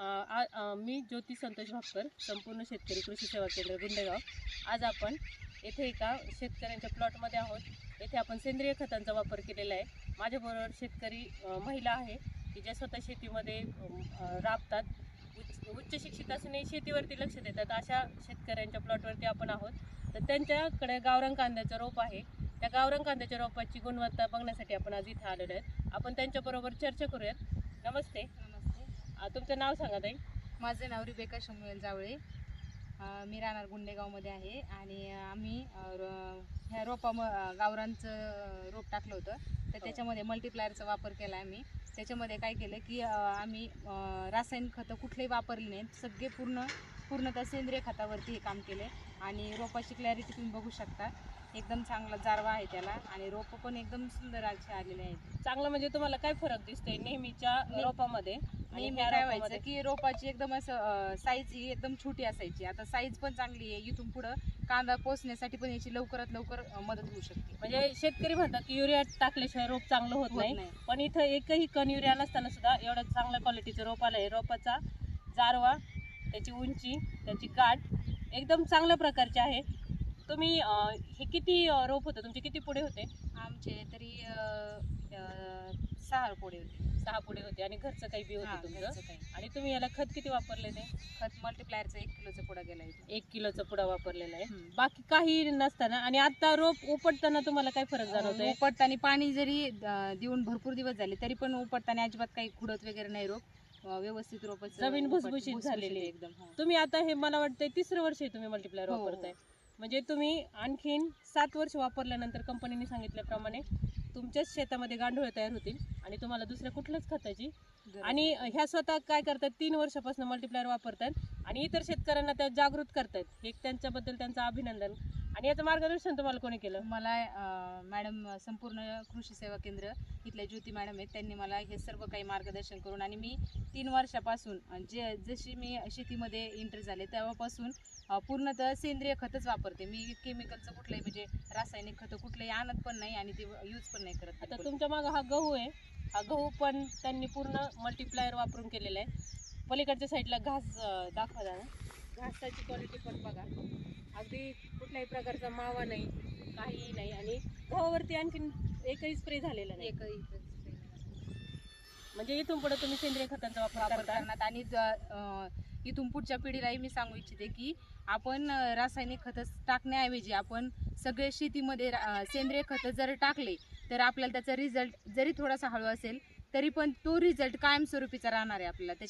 मी ज्योती संतोष भापकर, संपूर्ण शेतकरी कृषी सेवा केंद्र गुंडेगाव. आज आपण येथे एका शेतकऱ्यांच्या प्लॉटमध्ये आहोत. येथे आपण सेंद्रिय खतांचा वापर केलेला आहे. माझ्याबरोबर शेतकरी महिला आहे की ज्या स्वतः शेतीमध्ये राबतात, उच्च शिक्षित असूनही शेतीवरती लक्ष देतात. अशा शेतकऱ्यांच्या प्लॉटवरती आपण आहोत. तर त्यांच्याकडे गावरान कांद्याचं रोप आहे. त्या गावरान कांद्याच्या रोपाची गुणवत्ता बघण्यासाठी आपण आज इथे आलेलो आहेत. आपण त्यांच्याबरोबर चर्चा करूयात. नमस्ते. तुमचं नाव सांगा ताई. माझं नाव रिबेका शमुएल जावळे. मी राहणार गुंडेगावमध्ये आहे आणि आम्ही ह्या गावरांचं रोप टाकलं होतं. तर त्याच्यामध्ये मल्टीप्लायरचा वापर केला आहे. आम्ही त्याच्यामध्ये काय केलं की आम्ही रासायनिक खतं कुठलेही वापरले नाहीत. सगळे पूर्णतः सेंद्रिय खतावरती हे काम केले आणि रोपाची क्लॅरिटी तुम्ही बघू शकता. एकदम चांगला जारवा आहे त्याला आणि रोपं पण एकदम सुंदर असे आलेले आहेत. चांगलं म्हणजे तुम्हाला काय फरक दिसतोय नेहमीच्या रोपामध्ये? आणि काय व्हायचं की रोपाची एकदम असं साईज ही एकदम छोटी असायची. आता साईज पण चांगली आहे. इथून पुढं कांदा पोचण्यासाठी पण याची लवकरात लवकर मदत होऊ शकते. म्हणजे शेतकरी म्हणतात की युरिया टाकल्याशिवाय रोप चांगलं होत नाही, पण इथं एकही कण युरिया नसताना सुद्धा एवढं चांगल्या क्वालिटीचं रोप आलंय. रोपाचा जारवा, त्याची उंची, त्याची गाठ एकदम चांगल्या प्रकारची आहे. तुम्ही हे किती रोप होतं तुमचे? किती पुढे होते? आमचे तरी 6 पुढे होते. 6 पुढे होते आणि घरचं काही बी होतं तुमचं. काही. आणि तुम्ही याला खत किती वापरले? ते खत मल्टीप्लायरचा 1 किलोचा पुडा गेला आहे. 1 किलोचा पुडा वापरलेला आहे. बाकी काही नसताना. आणि आता रोप उपटताना तुम्हाला काय फरक जाणवतोय? उपटताना पाणी जरी देऊन भरपूर दिवस झाले तरी पण उपटताना अजिबात काही खुडत वगैरे नाही. रोप व्यवस्थित रोपाचं जमीन भुसभुशीत झालेली आहे एकदम. तुम्ही आता हे मला वाटतंय 3रं वर्ष आहे तुम्ही मल्टीप्लायर वापरताय. म्हणजे तुम्ही आणखीन 7 वर्ष वापरल्यानंतर कंपनीने सांगितल्याप्रमाणे तुमच्याच शेतामध्ये गांडूळ तयार होतील आणि तुम्हाला दुसऱ्या कुठल्याच खताची. आणि ह्या स्वतः काय करतात, 3 वर्षापासून मल्टीप्लायर वापरतात आणि इतर शेतकऱ्यांना त्या जागृत करतात. हे त्यांच्याबद्दल त्यांचं अभिनंदन. आणि याचं मार्गदर्शन तुम्हाला कोणी केलं? मला मॅडम संपूर्ण कृषी सेवा केंद्र इथल्या ज्योती मॅडम आहेत. त्यांनी मला हे सर्व काही मार्गदर्शन करून आणि मी 3 वर्षापासून जशी मी शेतीमध्ये एंटर झाले तेव्हापासून पूर्णतः सेंद्रिय खतच वापरते. मी केमिकलचं कुठलंही म्हणजे रासायनिक खतं कुठलंही आणत पण नाही आणि ते यूज पण नाही करत. आता तुमच्या मागं हा गहू आहे. हा गहू पण त्यांनी पूर्ण मल्टीप्लायर वापरून केलेला आहे. पलीकडच्या साईडला घास दाखवा जरा. घासाची क्वालिटी पण बघा. अगदी कुठल्याही प्रकारचा मावा नाही, काहीही नाही. आणि गव्हावरती आणखीन एकही स्प्रे झालेला नाही. म्हणजे इथून पुढे तुम्ही सेंद्रिय खतांचा वापर करणार. आणि इथून पुढच्या पिढीलाही मी सांगू इच्छिते की आपण रासायनिक खतं टाकण्याऐवजी आपण सगळे शेतीमध्ये सेंद्रिय खतं जर टाकले तर आपल्याला त्याचा रिझल्ट जरी थोडासा हळू असेल तरी पण तो रिझल्ट कायमस्वरूपीचा राहणार आहे आपल्याला.